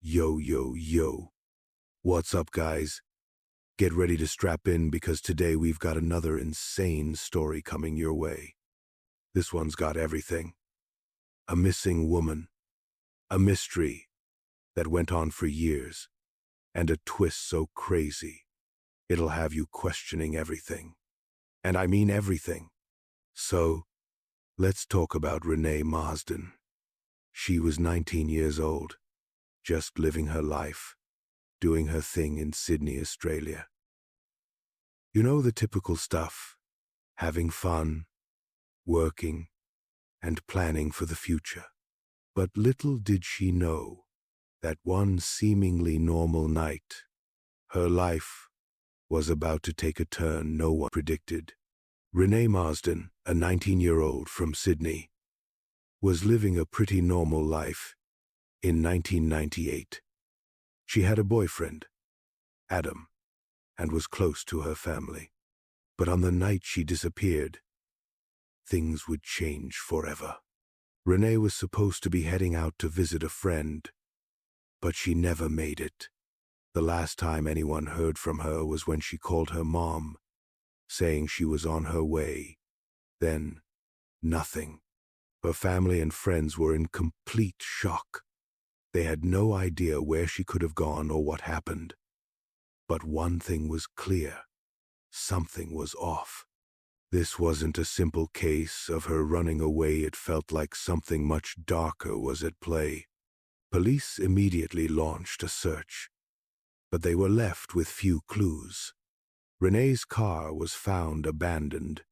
Yo, yo, yo. What's up, guys? Get ready to strap in because today we've got another insane story coming your way. This one's got everything. A missing woman, a mystery that went on for years, and a twist so crazy it'll have you questioning everything. And I mean everything. So, let's talk about Renae Marsden. She was 19 years old, just living her life, doing her thing in Sydney, Australia. You know the typical stuff, having fun, working, and planning for the future. But little did she know that one seemingly normal night, her life was about to take a turn no one predicted. Renae Marsden, a 19-year-old from Sydney, was living a pretty normal life in 1998. She had a boyfriend, Adam, and was close to her family. But on the night she disappeared, things would change forever. Renae was supposed to be heading out to visit a friend, but she never made it. The last time anyone heard from her was when she called her mom, saying she was on her way. Then, nothing. Her family and friends were in complete shock. They had no idea where she could have gone or what happened. But one thing was clear. Something was off. This wasn't a simple case of her running away. It felt like something much darker was at play. Police immediately launched a search, but they were left with few clues. Renae's car was found abandoned,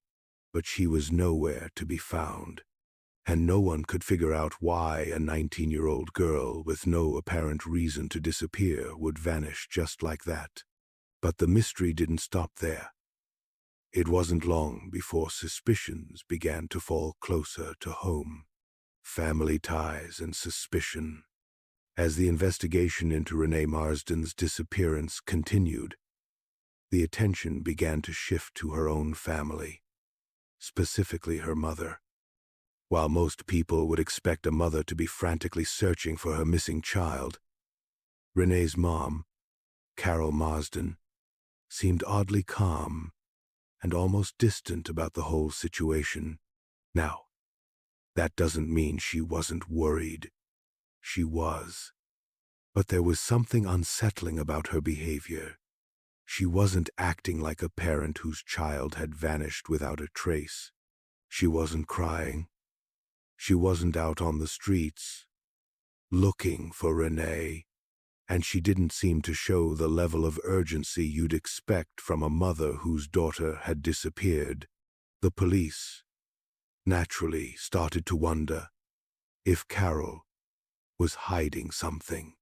but she was nowhere to be found. And no one could figure out why a 19-year-old girl with no apparent reason to disappear would vanish just like that. But the mystery didn't stop there. It wasn't long before suspicions began to fall closer to home. Family ties and suspicion. As the investigation into Renae Marsden's disappearance continued, the attention began to shift to her own family, specifically her mother. While most people would expect a mother to be frantically searching for her missing child, Renae's mom, Carol Marsden, seemed oddly calm and almost distant about the whole situation. Now, that doesn't mean she wasn't worried. She was. But there was something unsettling about her behavior. She wasn't acting like a parent whose child had vanished without a trace. She wasn't crying. She wasn't out on the streets, looking for Renae, and she didn't seem to show the level of urgency you'd expect from a mother whose daughter had disappeared. The police, naturally, started to wonder if Carol was hiding something.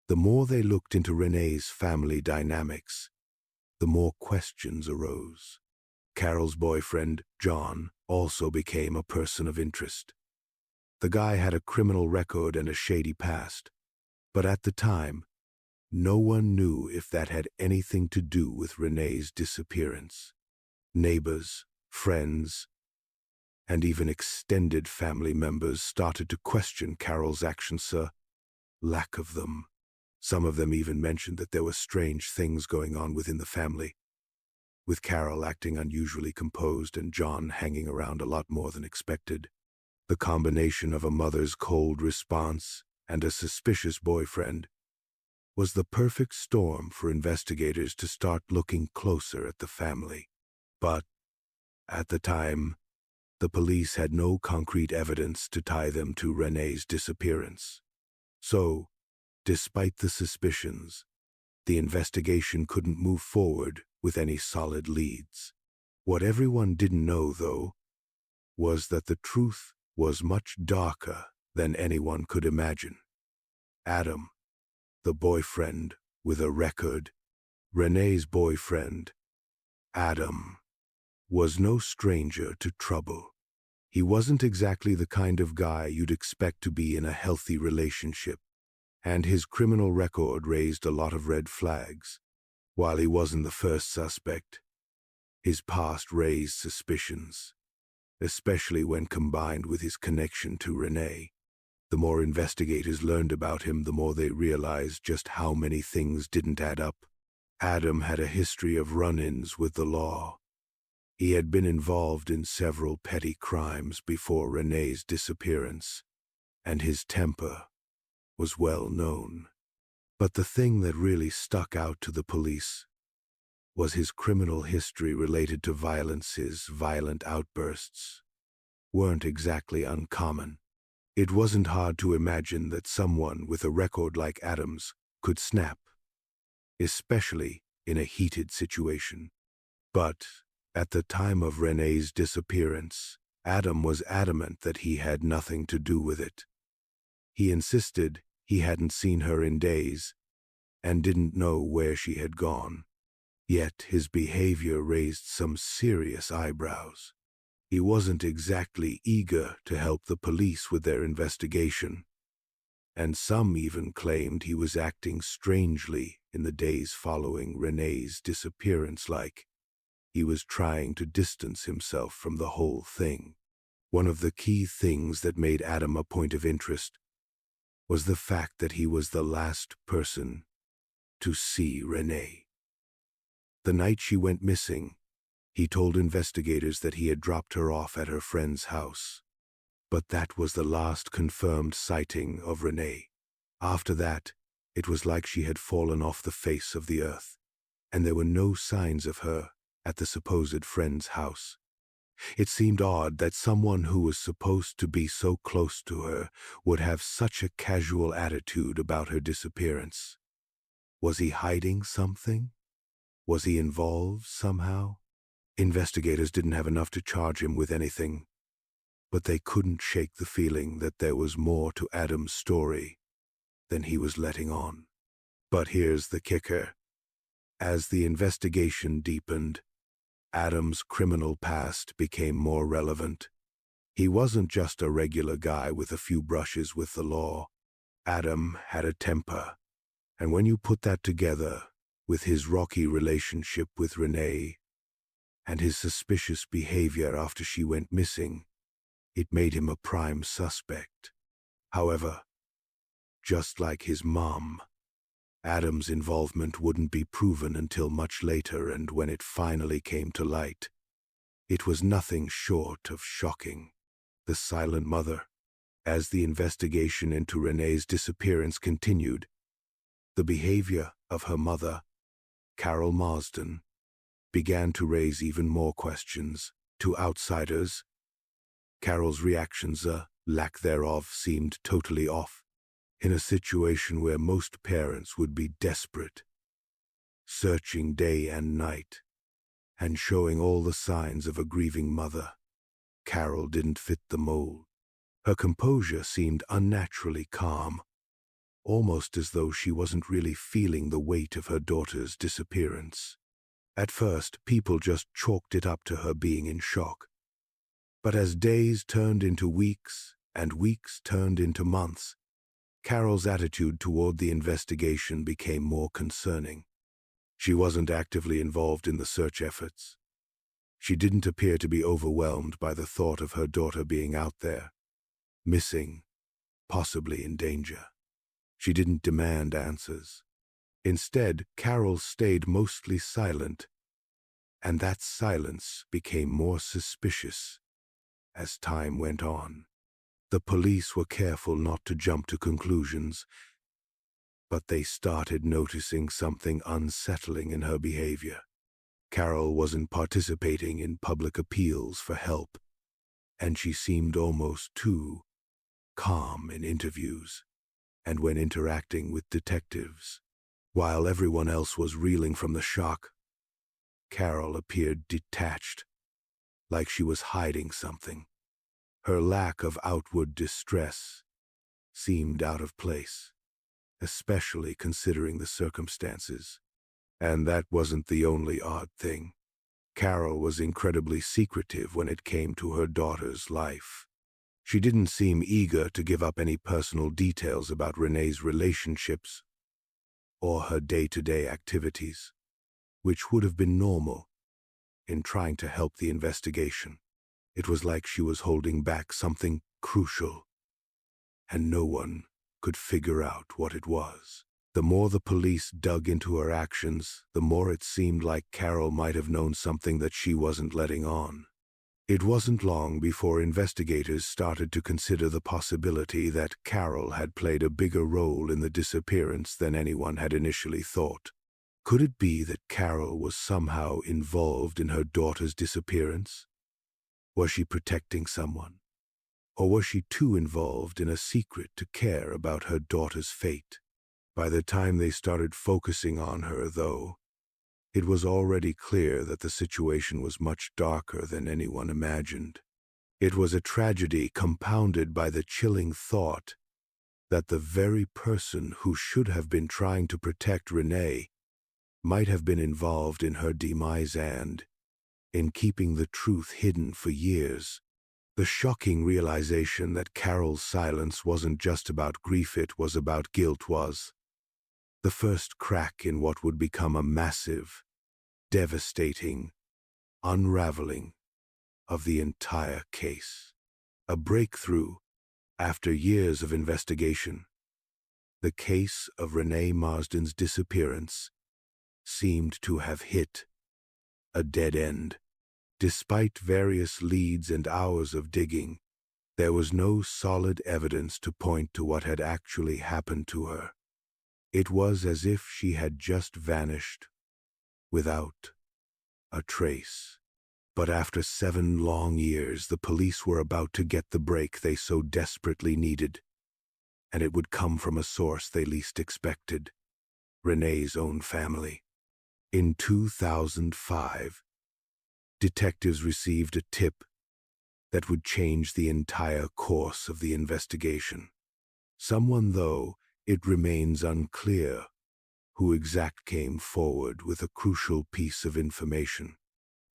The more they looked into Renae's family dynamics, the more questions arose. Carol's boyfriend, John, also became a person of interest. The guy had a criminal record and a shady past, but at the time, no one knew if that had anything to do with Renae's disappearance. Neighbors, friends, and even extended family members started to question Carol's actions, lack of them. Some of them even mentioned that there were strange things going on within the family, with Carol acting unusually composed and John hanging around a lot more than expected. The combination of a mother's cold response and a suspicious boyfriend was the perfect storm for investigators to start looking closer at the family. But, at the time, the police had no concrete evidence to tie them to Renae's disappearance. So, despite the suspicions, the investigation couldn't move forward with any solid leads. What everyone didn't know, though, was that the truth was much darker than anyone could imagine. Adam, the boyfriend with a record, Renae's boyfriend, Adam, was no stranger to trouble. He wasn't exactly the kind of guy you'd expect to be in a healthy relationship, and his criminal record raised a lot of red flags. While he wasn't the first suspect, his past raised suspicions, especially when combined with his connection to Renae. The more investigators learned about him, the more they realized just how many things didn't add up. Adam had a history of run-ins with the law. He had been involved in several petty crimes before Renae's disappearance, and his temper was well known. But the thing that really stuck out to the police was his criminal history related to violence. His violent outbursts weren't exactly uncommon. It wasn't hard to imagine that someone with a record like Adam's could snap, especially in a heated situation. But at the time of Renae's disappearance, Adam was adamant that he had nothing to do with it. He insisted he hadn't seen her in days and didn't know where she had gone. Yet his behavior raised some serious eyebrows. He wasn't exactly eager to help the police with their investigation, and some even claimed he was acting strangely in the days following Renae's disappearance, like he was trying to distance himself from the whole thing. One of the key things that made Adam a point of interest was the fact that he was the last person to see Renae. The night she went missing, he told investigators that he had dropped her off at her friend's house. But that was the last confirmed sighting of Renae. After that, it was like she had fallen off the face of the earth, and there were no signs of her at the supposed friend's house. It seemed odd that someone who was supposed to be so close to her would have such a casual attitude about her disappearance. Was he hiding something? Was he involved somehow? Investigators didn't have enough to charge him with anything, but they couldn't shake the feeling that there was more to Adam's story than he was letting on. But here's the kicker. As the investigation deepened, Adam's criminal past became more relevant. He wasn't just a regular guy with a few brushes with the law. Adam had a temper, and when you put that together with his rocky relationship with Renae and his suspicious behavior after she went missing, it made him a prime suspect. However, just like his mom, Adam's involvement wouldn't be proven until much later, and when it finally came to light, it was nothing short of shocking. The silent mother. As the investigation into Renae's disappearance continued, the behavior of her mother, Renae Marsden, began to raise even more questions. To outsiders, Carol's reactions, lack thereof, seemed totally off. In a situation where most parents would be desperate, searching day and night, and showing all the signs of a grieving mother, Carol didn't fit the mold. Her composure seemed unnaturally calm, almost as though she wasn't really feeling the weight of her daughter's disappearance. At first, people just chalked it up to her being in shock. But as days turned into weeks and weeks turned into months, Carol's attitude toward the investigation became more concerning. She wasn't actively involved in the search efforts. She didn't appear to be overwhelmed by the thought of her daughter being out there, missing, possibly in danger. She didn't demand answers. Instead, Carol stayed mostly silent, and that silence became more suspicious as time went on. The police were careful not to jump to conclusions, but they started noticing something unsettling in her behavior. Carol wasn't participating in public appeals for help, and she seemed almost too calm in interviews and when interacting with detectives. While everyone else was reeling from the shock, Carol appeared detached, like she was hiding something. Her lack of outward distress seemed out of place, especially considering the circumstances. And that wasn't the only odd thing. Carol was incredibly secretive when it came to her daughter's life. She didn't seem eager to give up any personal details about Renae's relationships or her day-to-day activities, which would have been normal in trying to help the investigation. It was like she was holding back something crucial. and no one could figure out what it was. The more the police dug into her actions, the more it seemed like Carol might have known something that she wasn't letting on. It wasn't long before investigators started to consider the possibility that Carol had played a bigger role in the disappearance than anyone had initially thought. Could it be that Carol was somehow involved in her daughter's disappearance? Was she protecting someone? Or was she too involved in a secret to care about her daughter's fate? By the time they started focusing on her, though, it was already clear that the situation was much darker than anyone imagined. It was a tragedy compounded by the chilling thought that the very person who should have been trying to protect Renae might have been involved in her demise and, in keeping the truth hidden for years. The shocking realization that Carol's silence wasn't just about grief, it was about guilt, was the first crack in what would become a massive, devastating unraveling of the entire case. A breakthrough after years of investigation. The case of Renae Marsden's disappearance seemed to have hit a dead end. Despite various leads and hours of digging, there was no solid evidence to point to what had actually happened to her. It was as if she had just vanished, without a trace. But after 7 long years, the police were about to get the break they so desperately needed, and it would come from a source they least expected: Renae's own family. In 2005, detectives received a tip that would change the entire course of the investigation. Someone, though it remains unclear who exact, came forward with a crucial piece of information.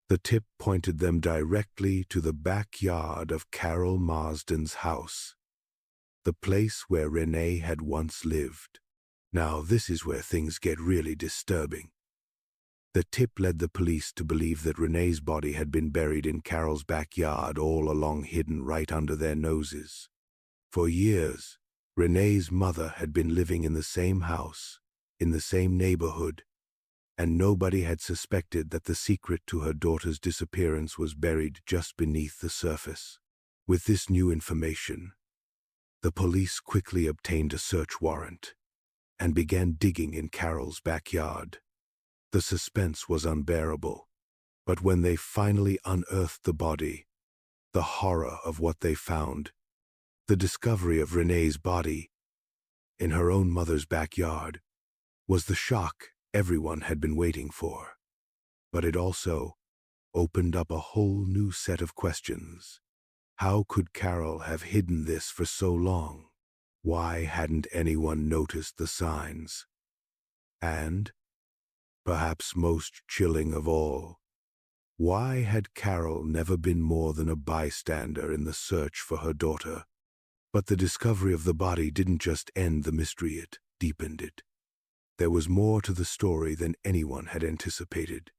The tip pointed them directly to the backyard of Carol Marsden's house, the place where Renae had once lived. Now, this is where things get really disturbing. The tip led the police to believe that Renae's body had been buried in Carol's backyard, all along hidden right under their noses. For years, Renae's mother had been living in the same house, in the same neighborhood, and nobody had suspected that the secret to her daughter's disappearance was buried just beneath the surface. With this new information, the police quickly obtained a search warrant and began digging in Carol's backyard. The suspense was unbearable, but when they finally unearthed the body, the horror of what they found, the discovery of Renae's body in her own mother's backyard, was the shock everyone had been waiting for. But it also opened up a whole new set of questions. How could Carol have hidden this for so long? Why hadn't anyone noticed the signs? And, perhaps most chilling of all, why had Carol never been more than a bystander in the search for her daughter? But the discovery of the body didn't just end the mystery, it deepened it. There was more to the story than anyone had anticipated,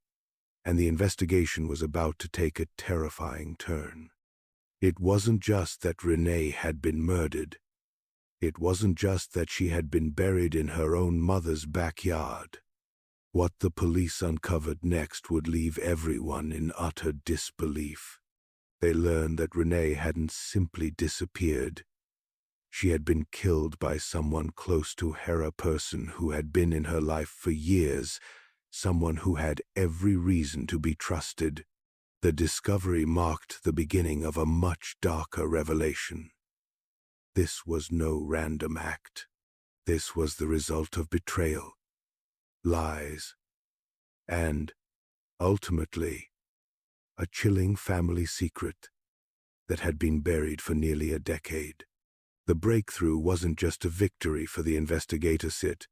and the investigation was about to take a terrifying turn. It wasn't just that Renae had been murdered. It wasn't just that she had been buried in her own mother's backyard. What the police uncovered next would leave everyone in utter disbelief. They learned that Renae hadn't simply disappeared. She had been killed by someone close to her, a person who had been in her life for years, someone who had every reason to be trusted. The discovery marked the beginning of a much darker revelation. This was no random act. This was the result of betrayal, lies, and, ultimately, a chilling family secret that had been buried for nearly a decade. The breakthrough wasn't just a victory for the investigators, it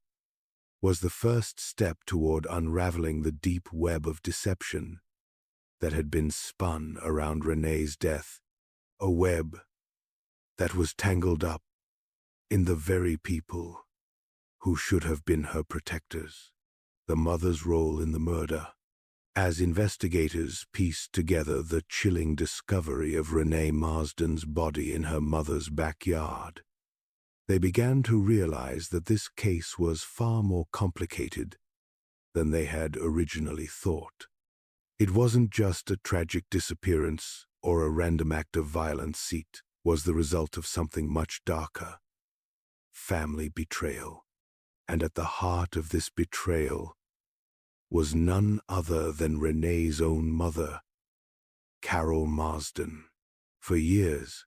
was the first step toward unraveling the deep web of deception that had been spun around Renae's death, a web that was tangled up in the very people who should have been her protectors. The mother's role in the murder. As investigators pieced together the chilling discovery of Renae Marsden's body in her mother's backyard, They began to realize that this case was far more complicated than they had originally thought. It wasn't just a tragic disappearance or a random act of violence. It was the result of something much darker: family betrayal. And at the heart of this betrayal was none other than Renae's own mother, Renae Marsden. For years,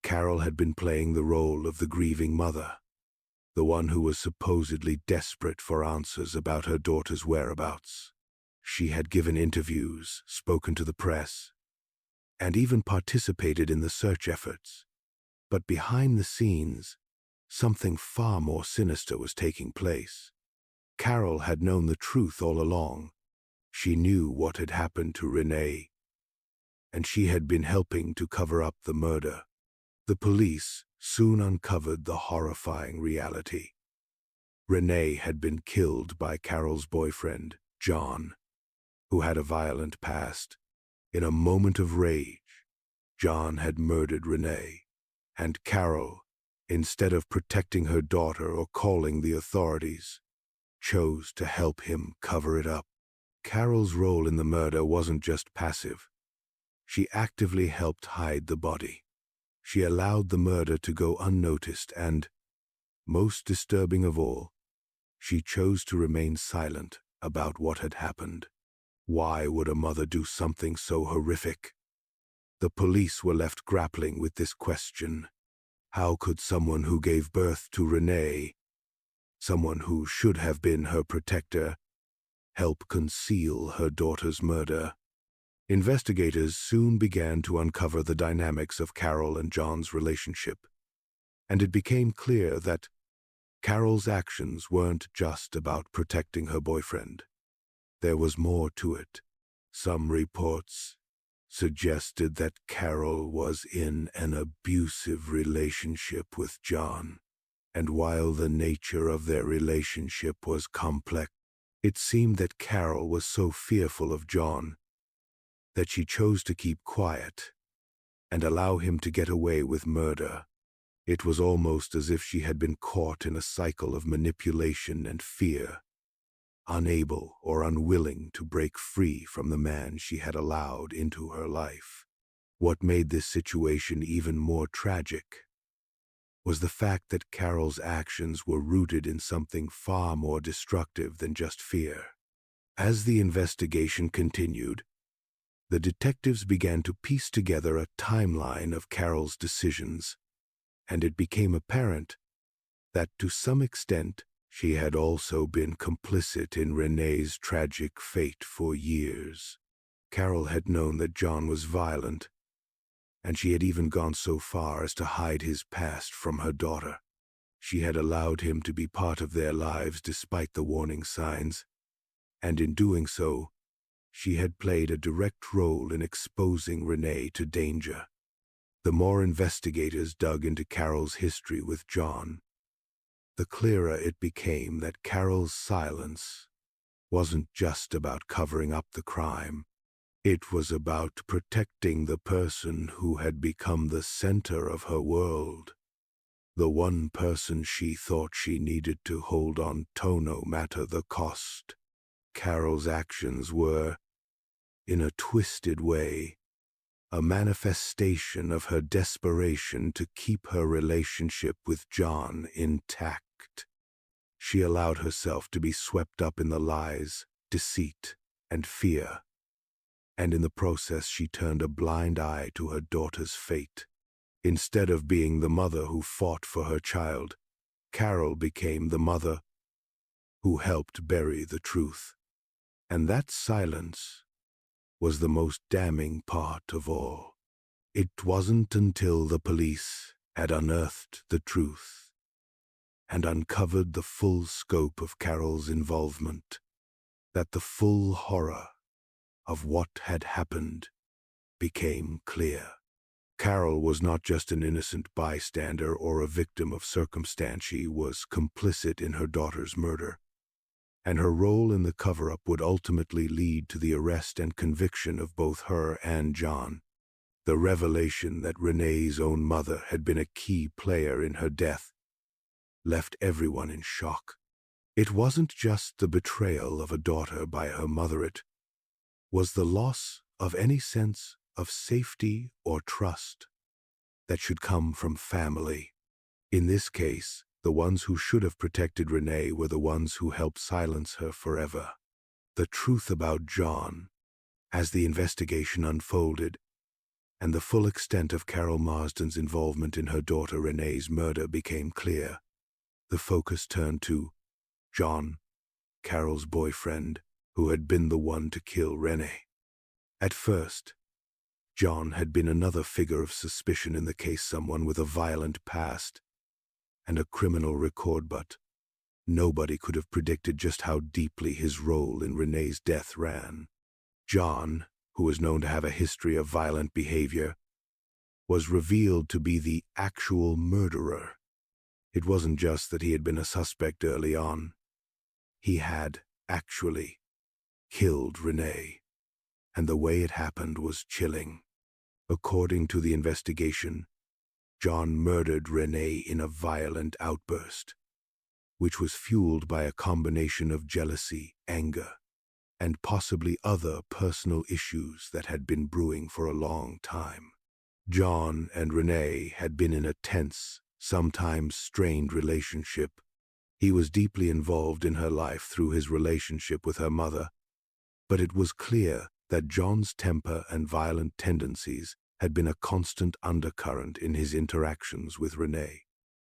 Carol had been playing the role of the grieving mother, the one who was supposedly desperate for answers about her daughter's whereabouts. She had given interviews, spoken to the press, and even participated in the search efforts. But behind the scenes, something far more sinister was taking place. Carol had known the truth all along. She knew what had happened to Renae, and she had been helping to cover up the murder. The police soon uncovered the horrifying reality. Renae had been killed by Carol's boyfriend, John, who had a violent past. In a moment of rage, John had murdered Renae, and Carol, instead of protecting her daughter or calling the authorities, chose to help him cover it up. Carol's role in the murder wasn't just passive. She actively helped hide the body. She allowed the murder to go unnoticed and, most disturbing of all, she chose to remain silent about what had happened. Why would a mother do something so horrific? The police were left grappling with this question. How could someone who gave birth to Renae, someone who should have been her protector, help conceal her daughter's murder? Investigators soon began to uncover the dynamics of Carol and John's relationship, and it became clear that Carol's actions weren't just about protecting her boyfriend. There was more to it. Some reports suggested that Carol was in an abusive relationship with John, and while the nature of their relationship was complex, it seemed that Carol was so fearful of John that she chose to keep quiet and allow him to get away with murder. It was almost as if she had been caught in a cycle of manipulation and fear, unable or unwilling to break free from the man she had allowed into her life. What made this situation even more tragic was the fact that Carol's actions were rooted in something far more destructive than just fear. As the investigation continued, the detectives began to piece together a timeline of Carol's decisions, and it became apparent that to some extent she had also been complicit in Renae's tragic fate for years. Carol had known that John was violent, and she had even gone so far as to hide his past from her daughter. She had allowed him to be part of their lives despite the warning signs, and in doing so, she had played a direct role in exposing Renae to danger. The more investigators dug into Carol's history with John, the clearer it became that Carol's silence wasn't just about covering up the crime. It was about protecting the person who had become the center of her world, the one person she thought she needed to hold on to no matter the cost. Carol's actions were, in a twisted way, a manifestation of her desperation to keep her relationship with John intact. She allowed herself to be swept up in the lies, deceit, and fear, and in the process she turned a blind eye to her daughter's fate. Instead of being the mother who fought for her child, Carol became the mother who helped bury the truth. And that silence was the most damning part of all. It wasn't until the police had unearthed the truth and uncovered the full scope of Carol's involvement that the full horror of what had happened became clear. Carol was not just an innocent bystander or a victim of circumstance. She was complicit in her daughter's murder, and her role in the cover-up would ultimately lead to the arrest and conviction of both her and John. The revelation that Renae's own mother had been a key player in her death left everyone in shock. It wasn't just the betrayal of a daughter by her mother, it was the loss of any sense of safety or trust that should come from family. In this case, the ones who should have protected Renae were the ones who helped silence her forever. The truth about John, as the investigation unfolded, and the full extent of Carol Marsden's involvement in her daughter Renae's murder became clear. The focus turned to John, Carol's boyfriend, who had been the one to kill Renae. At first, John had been another figure of suspicion in the case, someone with a violent past and a criminal record, but nobody could have predicted just how deeply his role in Renae's death ran. John, who was known to have a history of violent behavior, was revealed to be the actual murderer. It wasn't just that he had been a suspect early on. He had actually killed Renae, and the way it happened was chilling. According to the investigation, John murdered Renae in a violent outburst, which was fueled by a combination of jealousy, anger, and possibly other personal issues that had been brewing for a long time. John and Renae had been in a tense, sometimes strained relationship. He was deeply involved in her life through his relationship with her mother, but it was clear that John's temper and violent tendencies had been a constant undercurrent in his interactions with Renae.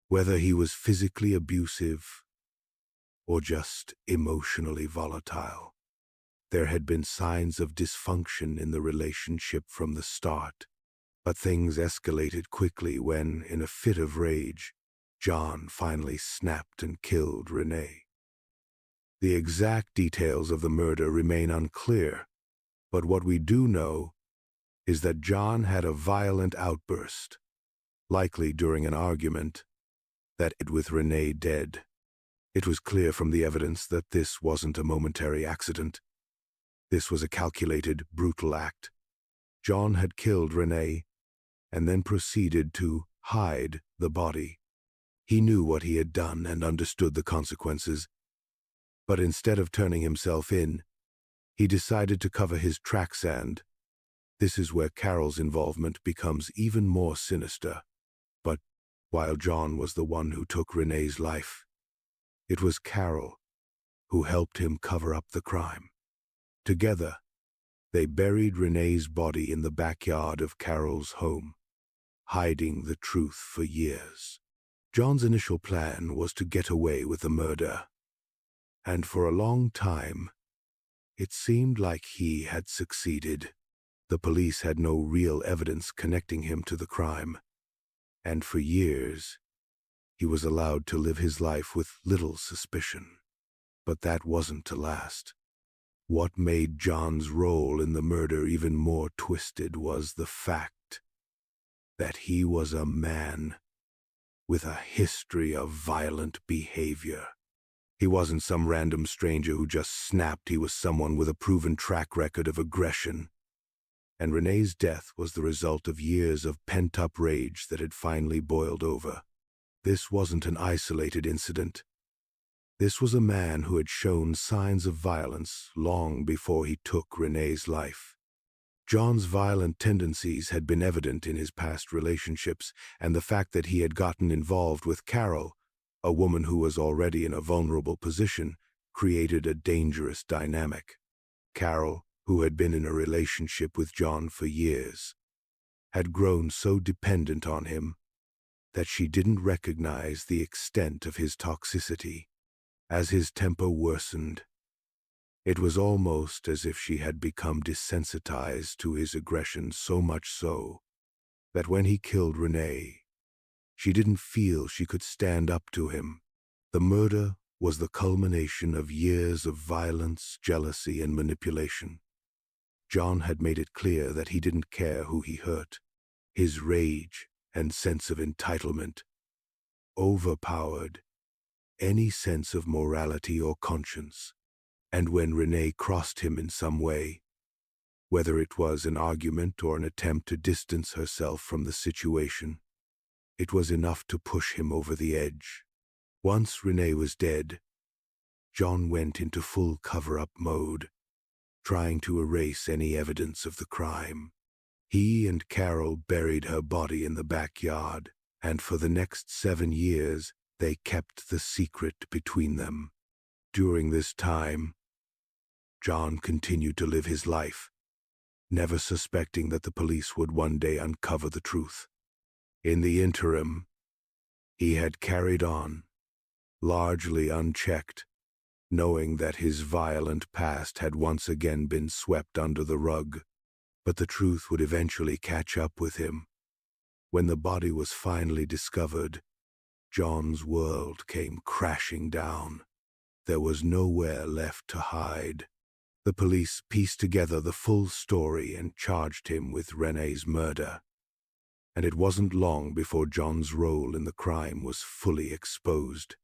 Whether he was physically abusive or just emotionally volatile, there had been signs of dysfunction in the relationship from the start. But things escalated quickly when, in a fit of rage, John finally snapped and killed Renae. The exact details of the murder remain unclear, but what we do know is that John had a violent outburst, likely during an argument, that ended with Renae dead. It was clear from the evidence that this wasn't a momentary accident. This was a calculated, brutal act. John had killed Renae and then proceeded to hide the body. He knew what he had done and understood the consequences, but instead of turning himself in, he decided to cover his tracks, and this is where Carol's involvement becomes even more sinister. But while John was the one who took Renae's life, it was Carol who helped him cover up the crime. Together, they buried Renae's body in the backyard of Carol's home, hiding the truth for years. John's initial plan was to get away with the murder, and for a long time, it seemed like he had succeeded. The police had no real evidence connecting him to the crime, and for years, he was allowed to live his life with little suspicion. But that wasn't to last. What made John's role in the murder even more twisted was the fact that he was a man with a history of violent behavior. He wasn't some random stranger who just snapped. He was someone with a proven track record of aggression. And Renae's death was the result of years of pent-up rage that had finally boiled over. This wasn't an isolated incident. This was a man who had shown signs of violence long before he took Renae's life. John's violent tendencies had been evident in his past relationships, and the fact that he had gotten involved with Carol, a woman who was already in a vulnerable position, created a dangerous dynamic. Carol, who had been in a relationship with John for years, had grown so dependent on him that she didn't recognize the extent of his toxicity. As his temper worsened, it was almost as if she had become desensitized to his aggression, so much so that when he killed Renae, she didn't feel she could stand up to him. The murder was the culmination of years of violence, jealousy, and manipulation. John had made it clear that he didn't care who he hurt. His rage and sense of entitlement overpowered any sense of morality or conscience. And when Renae crossed him in some way, whether it was an argument or an attempt to distance herself from the situation, it was enough to push him over the edge. Once Renae was dead, John went into full cover-up mode, trying to erase any evidence of the crime. He and Carol buried her body in the backyard, and for the next 7 years, they kept the secret between them. During this time, John continued to live his life, never suspecting that the police would one day uncover the truth. In the interim, he had carried on, largely unchecked, knowing that his violent past had once again been swept under the rug. But the truth would eventually catch up with him. When the body was finally discovered, John's world came crashing down. There was nowhere left to hide. The police pieced together the full story and charged him with Renae's murder. And it wasn't long before John's role in the crime was fully exposed.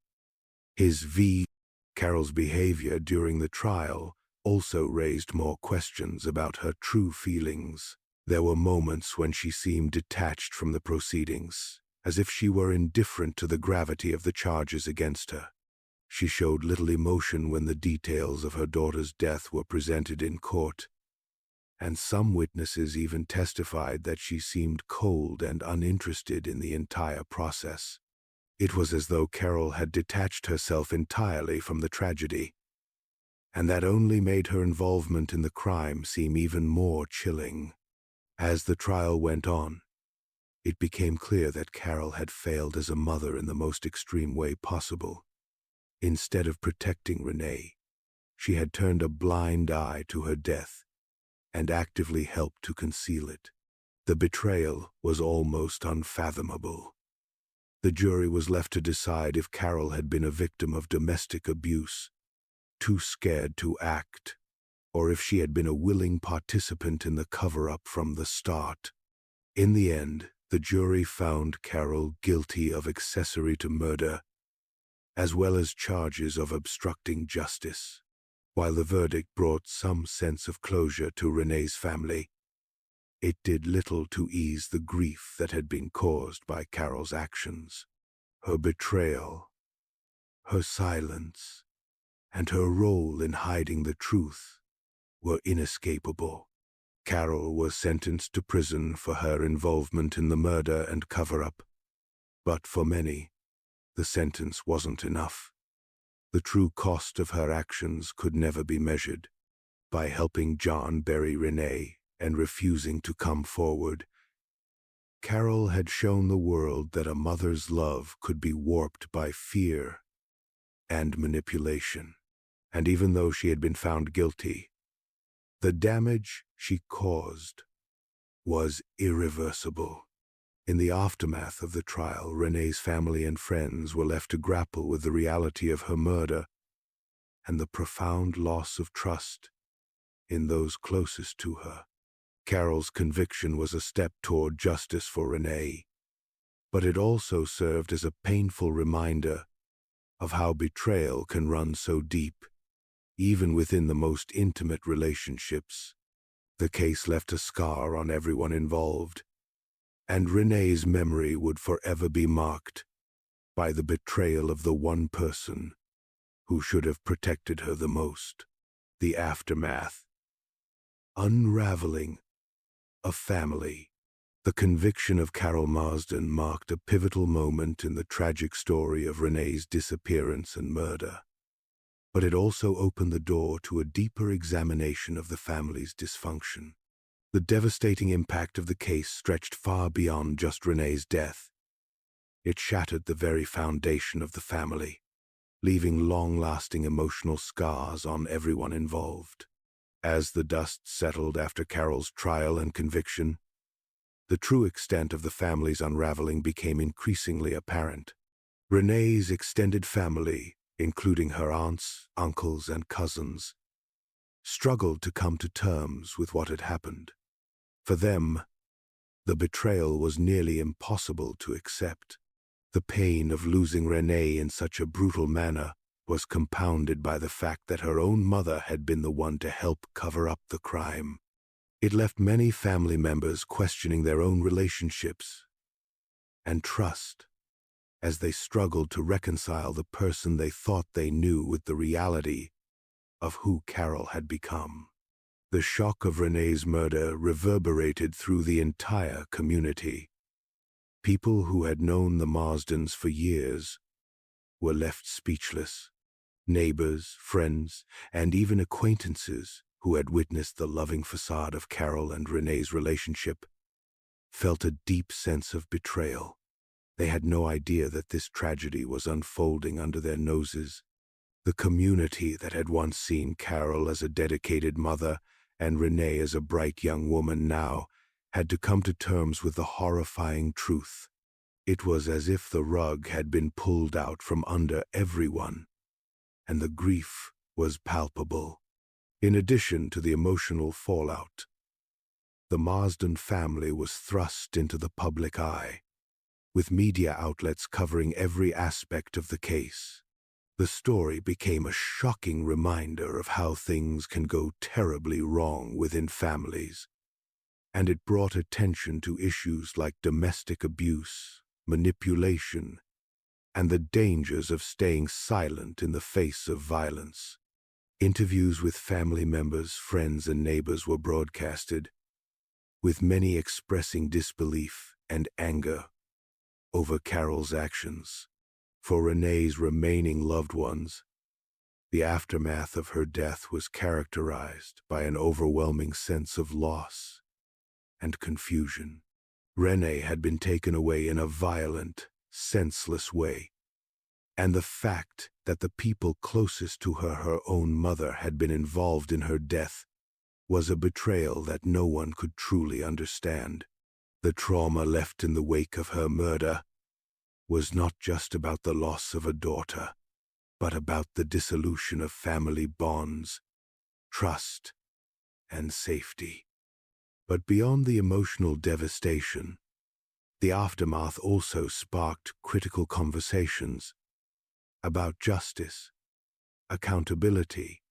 Carol's behavior during the trial also raised more questions about her true feelings. There were moments when she seemed detached from the proceedings, as if she were indifferent to the gravity of the charges against her. She showed little emotion when the details of her daughter's death were presented in court, and some witnesses even testified that she seemed cold and uninterested in the entire process. It was as though Carol had detached herself entirely from the tragedy, and that only made her involvement in the crime seem even more chilling. As the trial went on, it became clear that Carol had failed as a mother in the most extreme way possible. Instead of protecting Renae, she had turned a blind eye to her death and actively helped to conceal it. The betrayal was almost unfathomable. The jury was left to decide if Carol had been a victim of domestic abuse, too scared to act, or if she had been a willing participant in the cover-up from the start. In the end, the jury found Carol guilty of accessory to murder, as well as charges of obstructing justice. While the verdict brought some sense of closure to Renae's family, it did little to ease the grief that had been caused by Carol's actions. Her betrayal, her silence, and her role in hiding the truth were inescapable. Carol was sentenced to prison for her involvement in the murder and cover-up, but for many, the sentence wasn't enough. The true cost of her actions could never be measured. By helping John bury Renae and refusing to come forward, Carol had shown the world that a mother's love could be warped by fear and manipulation. And even though she had been found guilty, the damage she caused was irreversible. In the aftermath of the trial, Renae's family and friends were left to grapple with the reality of her murder and the profound loss of trust in those closest to her. Carol's conviction was a step toward justice for Renae, but it also served as a painful reminder of how betrayal can run so deep, even within the most intimate relationships. The case left a scar on everyone involved, and Renae's memory would forever be marked by the betrayal of the one person who should have protected her the most. The aftermath. Unraveling a family. The conviction of Carol Marsden marked a pivotal moment in the tragic story of Renae's disappearance and murder. But it also opened the door to a deeper examination of the family's dysfunction. The devastating impact of the case stretched far beyond just Renae's death. It shattered the very foundation of the family, leaving long-lasting emotional scars on everyone involved. As the dust settled after Carol's trial and conviction, the true extent of the family's unraveling became increasingly apparent. Renae's extended family, including her aunts, uncles, and cousins, struggled to come to terms with what had happened. For them, the betrayal was nearly impossible to accept. The pain of losing Renae in such a brutal manner was compounded by the fact that her own mother had been the one to help cover up the crime. It left many family members questioning their own relationships and trust. as they struggled to reconcile the person they thought they knew with the reality of who Carol had become. The shock of Renae's murder reverberated through the entire community. People who had known the Marsdens for years were left speechless. Neighbors, friends, and even acquaintances who had witnessed the loving facade of Carol and Renae's relationship felt a deep sense of betrayal. They had no idea that this tragedy was unfolding under their noses. The community that had once seen Carol as a dedicated mother and Renae as a bright young woman now had to come to terms with the horrifying truth. It was as if the rug had been pulled out from under everyone, and the grief was palpable. In addition to the emotional fallout, the Marsden family was thrust into the public eye, with media outlets covering every aspect of the case. The story became a shocking reminder of how things can go terribly wrong within families, and it brought attention to issues like domestic abuse, manipulation, and the dangers of staying silent in the face of violence. Interviews with family members, friends, and neighbors were broadcasted, with many expressing disbelief and anger over Carol's actions. For Renae's remaining loved ones, the aftermath of her death was characterized by an overwhelming sense of loss and confusion. Renae had been taken away in a violent, senseless way, and the fact that the people closest to her own mother, had been involved in her death was a betrayal that no one could truly understand. The trauma left in the wake of her murder was not just about the loss of a daughter, but about the dissolution of family bonds, trust, and safety. But beyond the emotional devastation, the aftermath also sparked critical conversations about justice, accountability,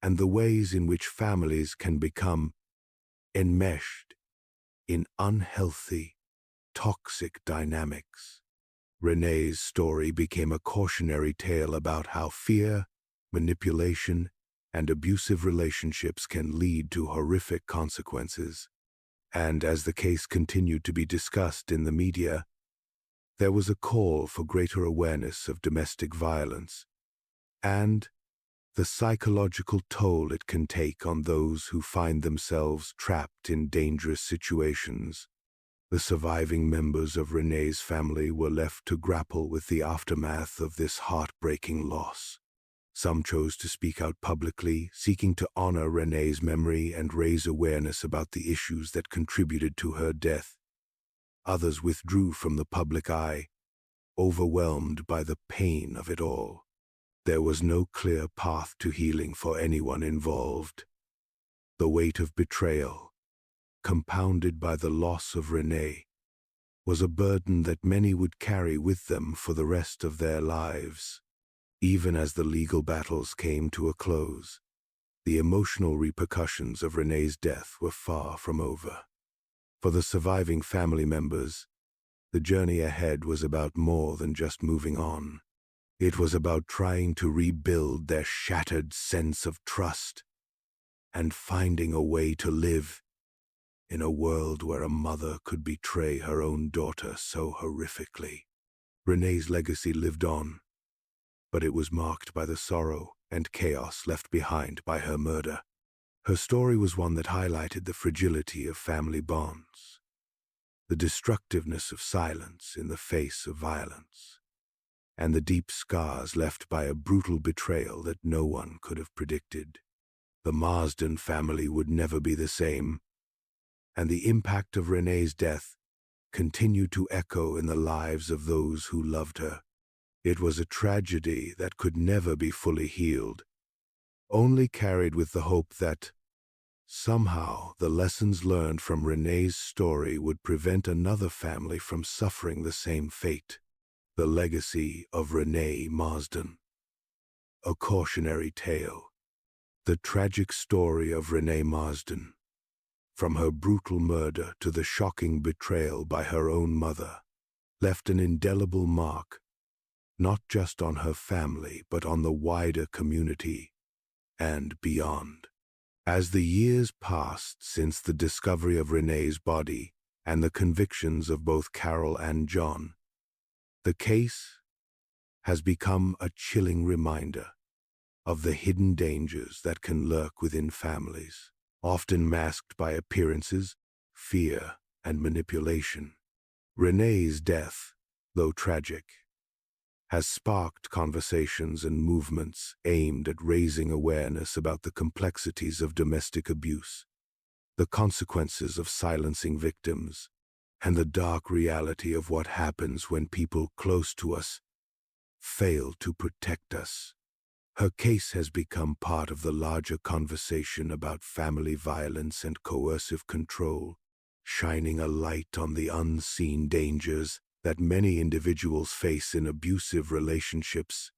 and the ways in which families can become enmeshed in unhealthy, toxic dynamics. Renae's story became a cautionary tale about how fear, manipulation, and abusive relationships can lead to horrific consequences. And as the case continued to be discussed in the media, there was a call for greater awareness of domestic violence and the psychological toll it can take on those who find themselves trapped in dangerous situations. The surviving members of Renae's family were left to grapple with the aftermath of this heartbreaking loss. Some chose to speak out publicly, seeking to honor Renae's memory and raise awareness about the issues that contributed to her death. Others withdrew from the public eye, overwhelmed by the pain of it all. There was no clear path to healing for anyone involved. The weight of betrayal, compounded by the loss of Renae, was a burden that many would carry with them for the rest of their lives. Even as the legal battles came to a close, the emotional repercussions of Renae's death were far from over. For the surviving family members, the journey ahead was about more than just moving on. It was about trying to rebuild their shattered sense of trust and finding a way to live in a world where a mother could betray her own daughter so horrifically. Renae's legacy lived on, but it was marked by the sorrow and chaos left behind by her murder. Her story was one that highlighted the fragility of family bonds, the destructiveness of silence in the face of violence, and the deep scars left by a brutal betrayal that no one could have predicted. The Marsden family would never be the same, and the impact of Renae's death continued to echo in the lives of those who loved her. It was a tragedy that could never be fully healed, only carried with the hope that somehow the lessons learned from Renae's story would prevent another family from suffering the same fate. The legacy of Renae Marsden. A cautionary tale. The tragic story of Renae Marsden, from her brutal murder to the shocking betrayal by her own mother, left an indelible mark not just on her family, but on the wider community and beyond. As the years passed since the discovery of Renae's body and the convictions of both Carol and John, the case has become a chilling reminder of the hidden dangers that can lurk within families, often masked by appearances, fear, and manipulation. Renae's death, though tragic, has sparked conversations and movements aimed at raising awareness about the complexities of domestic abuse, the consequences of silencing victims, and the dark reality of what happens when people close to us fail to protect us. Her case has become part of the larger conversation about family violence and coercive control, shining a light on the unseen dangers that many individuals face in abusive relationships,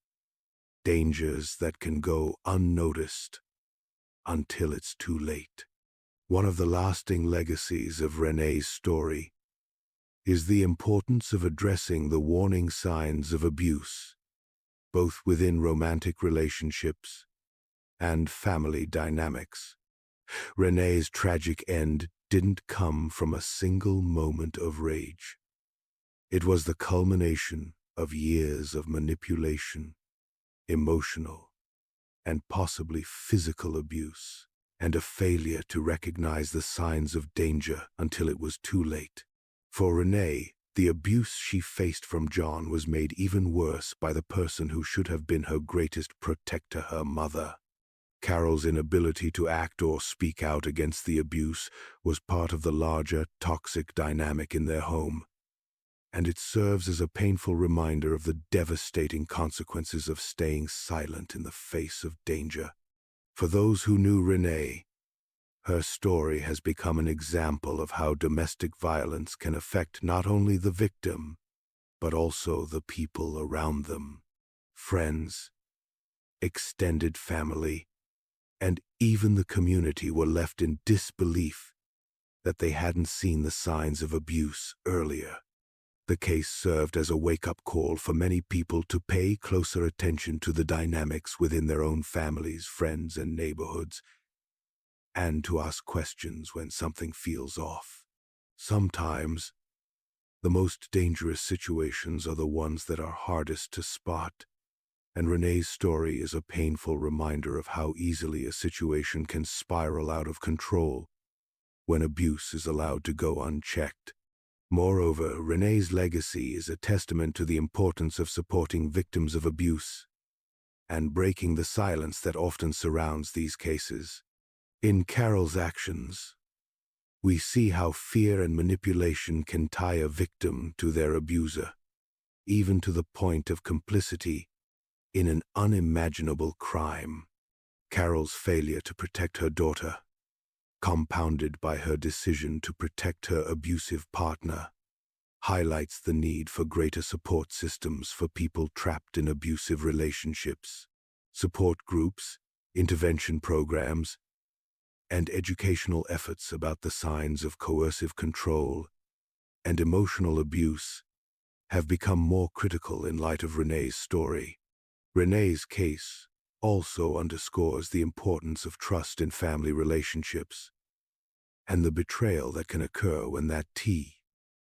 dangers that can go unnoticed until it's too late. One of the lasting legacies of Renae's story is the importance of addressing the warning signs of abuse, both within romantic relationships and family dynamics. Renae's tragic end didn't come from a single moment of rage. It was the culmination of years of manipulation, emotional, and possibly physical abuse, and a failure to recognize the signs of danger until it was too late. For Renae, the abuse she faced from John was made even worse by the person who should have been her greatest protector, her mother. Carol's inability to act or speak out against the abuse was part of the larger, toxic dynamic in their home, and it serves as a painful reminder of the devastating consequences of staying silent in the face of danger. For those who knew Renae, her story has become an example of how domestic violence can affect not only the victim, but also the people around them. Friends, extended family, and even the community were left in disbelief that they hadn't seen the signs of abuse earlier. The case served as a wake-up call for many people to pay closer attention to the dynamics within their own families, friends, and neighborhoods, and to ask questions when something feels off. Sometimes, the most dangerous situations are the ones that are hardest to spot, and Renae's story is a painful reminder of how easily a situation can spiral out of control when abuse is allowed to go unchecked. Moreover, Renae's legacy is a testament to the importance of supporting victims of abuse and breaking the silence that often surrounds these cases. In Carol's actions, we see how fear and manipulation can tie a victim to their abuser, even to the point of complicity in an unimaginable crime. Carol's failure to protect her daughter, compounded by her decision to protect her abusive partner, highlights the need for greater support systems for people trapped in abusive relationships. Support groups, intervention programs, and educational efforts about the signs of coercive control and emotional abuse have become more critical in light of Renae's story. Renae's case also underscores the importance of trust in family relationships and the betrayal that can occur when that